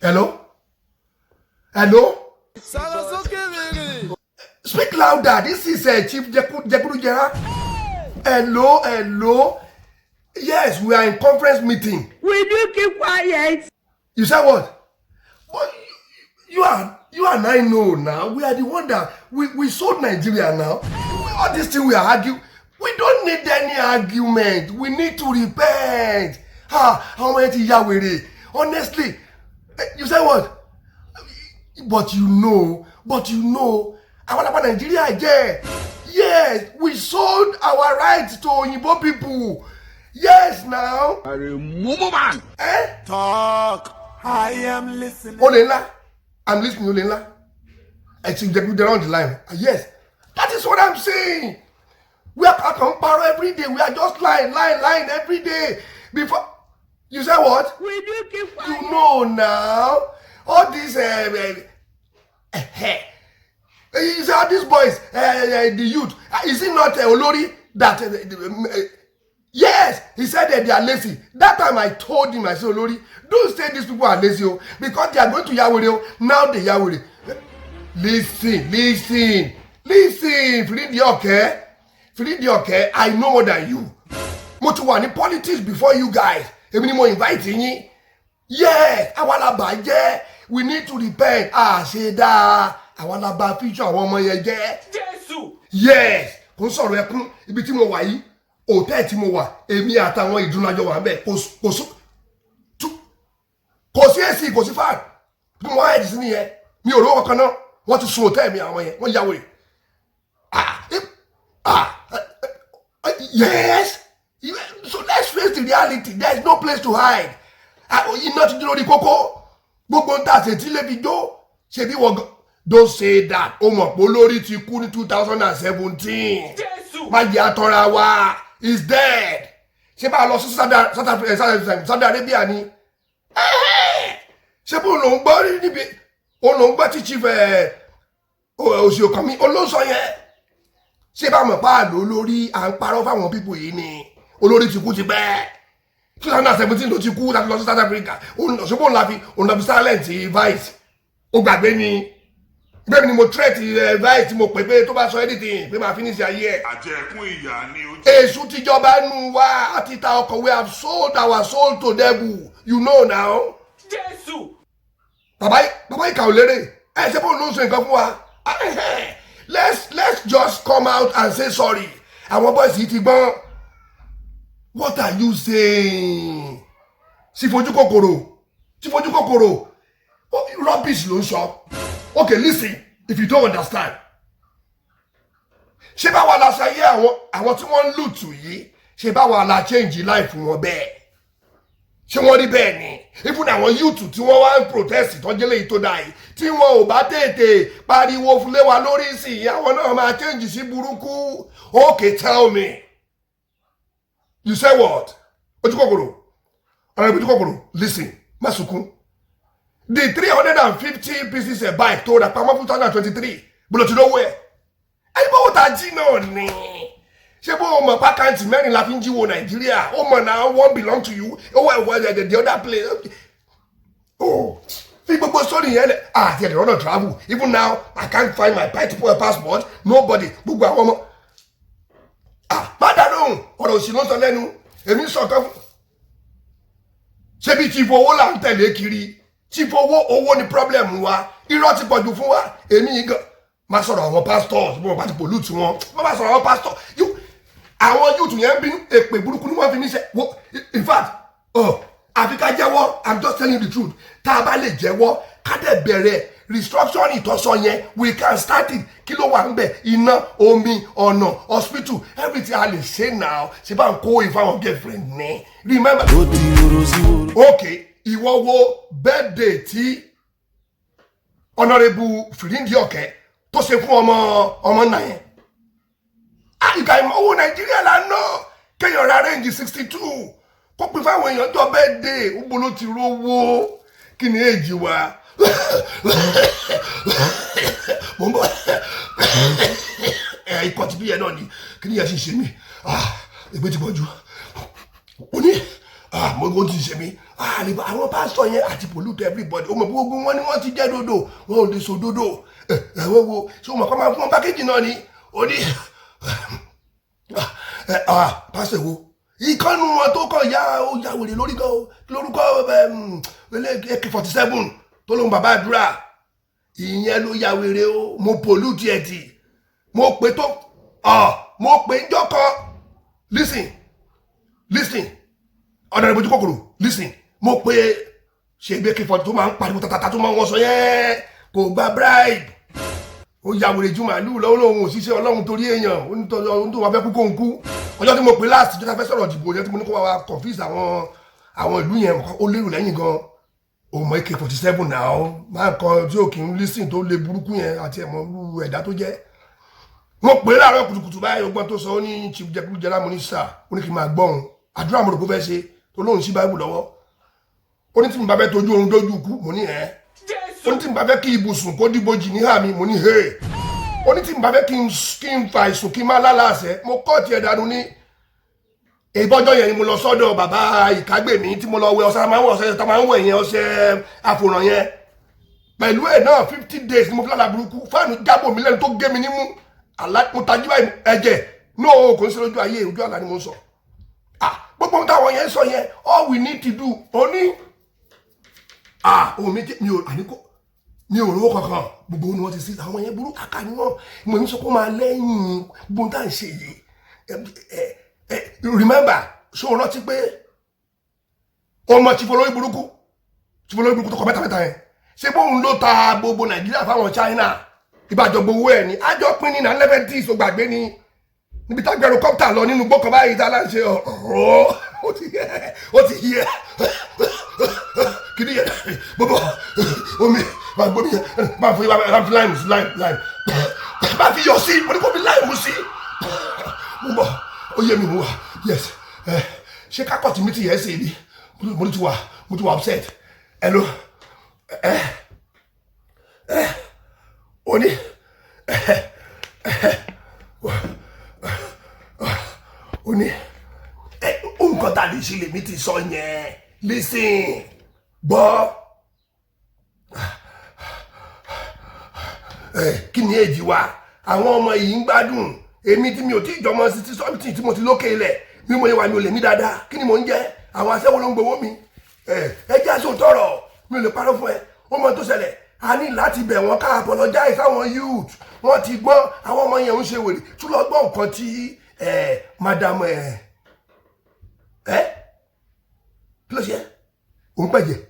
Hello? Hello? Speak louder. This is Chief Jekuru Jera. Hello, hello. Yes, we are in conference meeting. Will you keep quiet? You said what? What? You and I know now. We are the one that we sold Nigeria now. All this thing we are arguing. We don't need any argument. We need to repent. How many Yahweh? Honestly, you said what? But you know, our Nigeria, yes, we sold our rights to Oyinbo people. Yes, now. Man. Talk. I am listening. Olenla, I'm listening, Olenla. I think they're on the line. Yes, that is what I'm saying. We are comparing every day. We are just lying every day. Before you say what? Will you keep quiet? You know now. All these you see all these boys, the youth. Is it not Olori that? Yes, he said that they are lazy. That time I told him, I said, Olori, don't say these people are lazy because they are going to Yahweh. Now they Yahweh. Listen. Philip, okay? I know more than you. Mo ti wà ní politics before you guys. Èmi ni mo invite yín. Yes, àwa la bàjẹ́. We need to repent. Ṣe dáa. Àwa la bà future àwọn ọmọ yẹn jẹ́. Jésù. Yes, kò sọ̀rọ̀ ẹkún ibi tí mo wà yìí. Hòtẹ́ẹ̀lì tí mo wà, èmi àtàwọn ìdúnàjọ wà ńbẹ̀. Kò sí èsì, kò sí fan. Bí mo wá ẹ̀dì sí nìyẹn. Mi ò rówó kankan náà. Wọ́n ti sun hòtẹ́ẹ̀lì mi àwọn yẹn. Wọ́n yà wèrè. Yes. So let's face the reality. There is no place to hide. Iná ti dúró ní kókó. Gbogbo ń tà ṣètì lébi jó. Ṣebí wọ́n don't say that. O mọ̀ pé olórí ti kú ní 2017. Jésù. Má jẹ́ àtọ́ra wa. He's dead. Ṣé bá a lọ sí Saudi Arabia ni? Ṣé bó ló ń gbọ́ níbi? O ló ń gbọ́ tí chief òsì òkàn mi olóńsọ yẹn. Ṣé bá mọ̀ pa àlọ́ lórí à ń parọ́ fáwọn pípò yìí ni? Olórí ti kú ti pẹ́. 2017 ló ti kú láti lọ sí South Africa. Ṣé bó ń la fi silent vice? Ó gbàgbé ni. Bẹ́ẹ̀ni mo threat vice mo pè pé tó bá sọ anything pé máa finish ayé ẹ̀. Àjẹkún ìyá ni ó Èṣù tíjọba nù wá àti ta ọkọ̀. We have sold our soul to devil. You know now. Jésù. Bàbá ìkà ò lérè. Ṣé bó ló ń sọ nǹkan fún wa? Let's just come out and say sorry. Àwọn boys yìí ti gbọ́n. What are you saying? Sì fojú kòkòrò. Rubbish ló ń sọ. Okay, listen, if you don't understand. Ṣé báwa la ṣayé àwọn tí wọ́n ń lùtù yìí? Ṣé báwa la change life wọn bẹ́ẹ̀? Ṣé wọ́n rí bẹ́ẹ̀ ni? Even àwọn youth tí wọ́n wá ń protest tọ́jú léyìí tó dáa yìí tí wọn ò bá tètè pariwo fúnlé wa lórí sí i àwọn náà máa change sí burúkú. Okay, tell me. You say what? Ojú kòkòrò. Listen, má sunkún. The 350 pieces a bike tó rà pamọ́ fún 2023 bùrọ̀ tí lówó ẹ̀. Ẹni bó ta jí náà ni. Ṣé bó o mọ̀ pákáǹtì mẹ́rin la fi ń jíwo Nàìjíríà? Ó mọ̀ náà one belong to you. Ó wà ìwọ the other place. Oh, fi gbogbo sórí yẹn lẹ̀. Àti ẹ̀dẹ̀ rọ́nà travel. Even now, I can't find my passport. Nobody. Gbogbo àwọn ọmọ. Bàdà lóhùn. Ọ̀rọ̀ òsì ló ń sọ lẹ́nu. Èmi sọ kan fún. Ṣé bí chief owó là ń tẹ̀lé kiri? Chief owó ni problem wa. Irọ́ ti pọ̀jù fún wa. Èmi yìí gan. Má sọ̀rọ̀ àwọn pastors. Mo bá ti pollute wọn. Má sọ̀rọ̀ àwọn pastors. Àwọn youth yẹn bínú èpè burúkú ni wọ́n fi ní ṣe. In fact, àfi ká jẹ́wọ́. I'm just telling you the truth. Tá a bá lè jẹ́wọ́, ká dẹ̀ bẹ̀rẹ̀ restructuring ìtọ́sọ yẹn. We can start it. Kí ló wà ń bẹ̀? Iná, omi, ọ̀nà, hospital, everything a lè ṣe now. Ṣé bá ń kó ìfáwọn girlfriend ní? Remember. Okay, ìwọ wo birthday tí Honorable Firindi Ọ̀kẹ́ tó ṣe fún ọmọ náà yẹn. Ìgbà owó Nàìjíríà lánàá kéèyàn ra range 62 kó pín fáwọn èèyàn tó birthday ó bolo ti rówó kí ni èjì wa. Mo ń bọ̀ ikọ̀ tí bí yẹn náà ni kí ni yẹn sì ṣe mí ẹgbẹ́ ti pọ̀ jù ó ní mo go ti ṣe mi àwọn pastor yẹn àti pollute everybody o mọ̀ gbogbo wọn ni wọ́n ti jẹ́ dodo wọn ò lè so dodo wo ṣé o mọ̀ kọ́ máa fún wọn package náà ni ó ní pastor wo ìkànnù wọn tó kàn ya wèrè lórí gan lórúkọ AK-47 tó lóun bàbá àdúrà ìyẹn ló ya wèrè o mo pollute ẹ̀ tì mo pè tó mo pè ń jọ́kọ́ listen ọ̀dọ̀ ìbòjú kòkòrò listen mo pè ṣègbè AK-47 tó máa ń pariwo tàtàtà tó máa ń wọ́n sọ yẹn kò gba bribe ó ya wèrè ju màálù lọ́wọ́ lòun òṣìṣẹ́ ọlọ́run torí èèyàn ó tó wà fẹ́ kú kó ń kú ọjọ́ tí mo pè láti jọ́ta fẹ́ sọ̀rọ̀ dìbò yẹn tí mo ní kó wá confuse àwọn ìlú yẹn ó lérò lẹ́yìn gan ọmọ AK-47 náà máa ń kọ tí ò kì í listen tó lé burúkú yẹn àti ẹ̀mọ́ ẹ̀dá tó jẹ́ mo pè láàárọ̀ kùtùkùtù báyìí ọgbọ́n tó sọ ó ní chief jẹkújẹlá mo ní sà ó ní kí n máa gbọ́hùn àdúrà mo rò kó fẹ́ ṣe tó lóhùn sí báìbù lọ́wọ́ ó ní tí mo bá fẹ́ tójú oorun dójú ikú mo ní ó ní tí mo bá fẹ́ kí ibùsùn kó dìbòjì ní àmì mo ní ó ní tí mo bá fẹ́ kí n fa ìsùn kí n má lálàsẹ̀ mo kọ́ tiẹ̀ dànù ní ìbọ́jọ́ yẹn ni mo lọ sọ́dọ̀ bàbá ìkágbèmí tí mo lọ wẹ ọṣẹ máa ń wẹ ọṣẹ tó máa ń wẹ yẹn ọṣẹ àfòràn yẹn pẹ̀lú ẹ̀ náà 50 days ni mo fi lára burúkú fáànù jábọ̀ mi lẹ́nu tó gé mi nímú mo tajú báyìí ẹ̀jẹ̀ náà kò ń ṣe lójú ayé ojú àlá ni mo ń sọ gbogbo ohun táwọn yẹn sọ yẹn all we need to do òní òun mi ò rówó kankan gbogbo ni wọ́n ti sí àwọn yẹn burú kàkà ni wọ́n mo ní sọ pé ó máa lẹ́yìn gbogbo tá à ń ṣe yìí remember ṣé o rántí pé ọmọ chief olórí burúkú tó kọ mẹ́ta yẹn ṣé bóun ló ta gbogbo Nàìjíríà fáwọn China ìbàjọ́ gbowó ẹ̀ ní àjọ pín ní 9/11 gbàgbé ni níbi tá gbẹrù kọ́pítà lọ nínú gbọ́kàn báyìí tá a láǹṣe ó ti yẹ kìíní yẹn bọ́bọ́ omi máa gbómi yẹn máa fi láìmù sí máa fi yọ sí mo ní kó fi láìmù sí mo bọ̀ ó yẹ mi mú wa yes ṣé kákọ̀tì mi ti yẹ ṣe ni mo ti wà upset hello ó ní ó ní nǹkan tá a lè ṣe lèmi ti sọ yẹn listen gbọ́ kí ni èjì wa àwọn ọmọ yìí ń gbádùn èmi tí mi ò tí ì jọmọ sí sọ́ọ̀tì tí mo ti lókè ilẹ̀ bí mo yẹ wà mi ò lè mí dáadáa kí ni mò ń jẹ àwọn aṣẹ́wó ló ń gbowó mi ẹ jẹ́ àṣọ tọrọ mi ò lè parọ́ fún ẹ ó mọ tó ṣẹlẹ̀ a ní láti bẹ̀ wọ́n ká apologize àwọn youth wọ́n ti gbọ́n àwọn ọmọ yẹn ń ṣe wèrè tún lọ gbọ́ nǹkan tí madam kí ló ṣe òun pẹ̀jẹ̀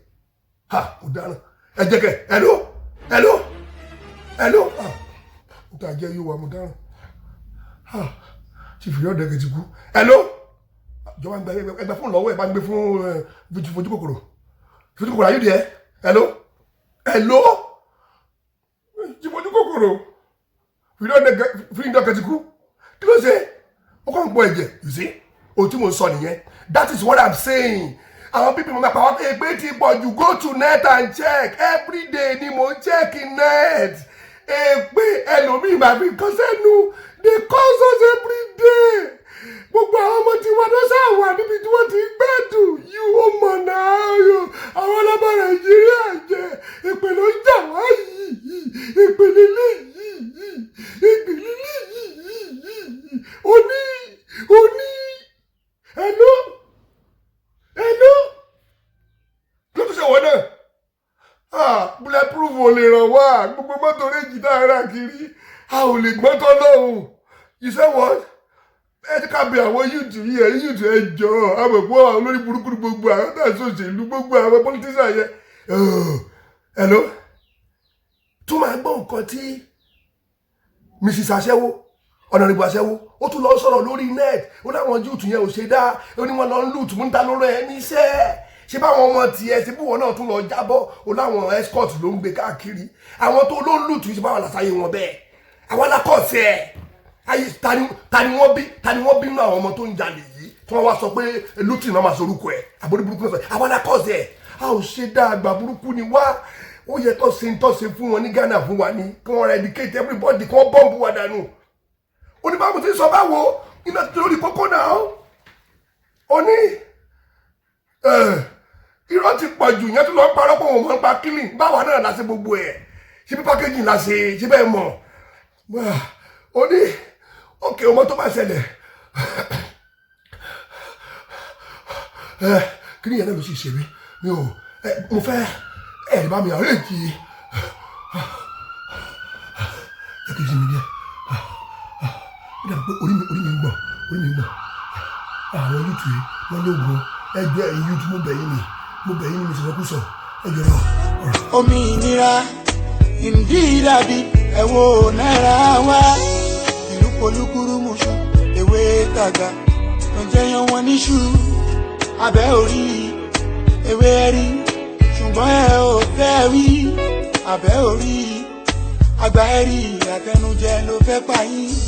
ó dáná ẹ jẹ́ kẹ́ hello ó tà jẹ́ yóò wà mo dáná ti fìrí ọ̀dẹ̀ kẹ́ ti kú hello jọba ẹgbẹ́ fún lọ́wọ́ ẹ̀ bá ń gbé fún fojú kòkòrò ayé díẹ̀ hello ti fojú kòkòrò fìrí ọ̀dẹ̀ kẹ́ ti kú kí ló ṣe ó kàn ń pọ̀ ẹ̀jẹ̀ you see ohun tí mo sọ nìyẹn that is what I'm saying àwọn pípì mo máa pa wọ́n pé ti pọ̀ jù go to net and check every day ni mo ń check net pé ẹlòmíì máa fi kọ́ sẹ́nu they cause us every day gbogbo àwọn ọmọ tí wọn lọ́sà wà níbi tí wọ́n ti gbẹ́dùn yìí ó mọ̀ náà yọ àwọn ọlọ́mọ Nàìjíríà jẹ èpè ló ń jà wá yìí èpè lélẹ̀ yìí òní hello kí ló tún ṣe wọ́n náà bulletproof ò lè ràn wá gbogbo mọ́tò méjì dára kiri a ò lè gbọ́n tọ́ lọ́hùn you say what ẹ ti ká bẹ àwọn yúùtù yìí ẹ yúùtù ẹ jọ àbẹ̀pọ̀ àwọn olórí burúkú gbogbo àwọn tó àṣọ òṣèlú gbogbo àwọn politician yẹn hello tún máa gbọ́ nǹkan tí Mrs. Aṣẹ́wó ọ̀nàrìbù Aṣẹ́wó ó tún lọ sọ̀rọ̀ lórí net ó láwọn yúùtù yẹn ò ṣe dá ó ní wọn lọ ń lùtù ń ta lórí ẹ níṣẹ́ ṣé báwọn ọmọ tiẹ̀ ṣe búwọ́ náà tún lọ jábọ́ ó láwọn escort ló ń gbé káàkiri àwọn tó ló ń lùtù ṣe báwọn làṣàyè wọn bẹ́ẹ̀ àwọn alákọ̀ọ́sẹ̀ ẹ̀ ayé ta ni wọ́n bí nínú àwọn ọmọ tó ń jalè yìí tí wọ́n wá sọ pé lùtù náà máa sorúkọ ẹ̀ àbórí burúkú náà sọ àwọn alákọ̀ọ́sẹ̀ ẹ̀ a ò ṣe dá àgbà burúkú ni wá ó yẹ tó ṣe fún wọn ní Ghana fún wa ní kí wọ́n eradicate everybody kí wọ́n bọ́ǹbù wa dànù oníbàbò tí ń sọ báwo iná lórí kókó náà ó ní irọ́ ti pọ̀ jù yẹn tó lọ parọ́ pọ̀ wọ́n pa clean báwa náà la ṣe gbogbo ẹ̀ ṣe bí pákéjì la ṣe ṣe bẹ́ẹ̀ mọ̀ ó ní òkè ọmọ tó bá ṣẹlẹ̀ kí ni yẹn náà ló sì ṣe mí mi ò mo fẹ́ ẹ̀rí bá mi àwọn èjì ẹ kì í ṣe mi díẹ̀ ó dàbí pé orí mi ń gbọ̀n àwọn yúùtù yìí wọ́n lóògùn ẹgbẹ́ ẹ̀yìn yúùtù mo bẹ̀ yín ni mi sì fẹ́ kú sọ ẹjọ́ náà. Òmìnira ìdí dàbí ẹ̀wọ̀ náírà wá ìlú polúkúrúmuṣu ewé tàgbà tó jẹyàn wọn níṣu abẹ́ orí ewé rí ṣùgbọ́n ẹ ò fẹ́ wí abẹ́ orí àgbà ẹ̀rí àtẹnujẹ ló fẹ́ pa yín.